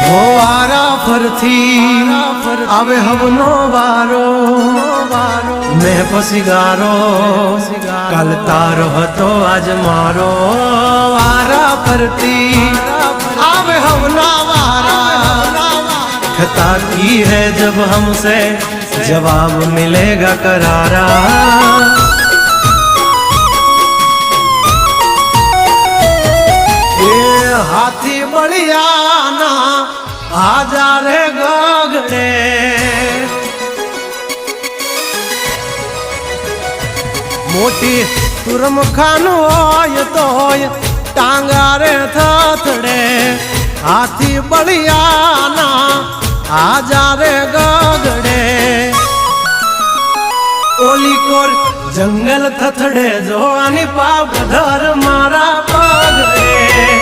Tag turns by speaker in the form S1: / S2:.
S1: હો વારા ફરથી આવે હવનો વારો મેં પછી ગારો કાલ તારો હતો આજ મારો વારા ફરતી આવે હવના વારા खता की है जब हमसे जवाब मिलेगा करारा ये हाथी बलियाना आजारे गगड़े मोटी तुरम खान होय तोय टांगारे थथड़े हाथी बलियाना आजारे गगड़े ओली कोर जंगल थथड़े जोवानी पाव धर मारा पगड़े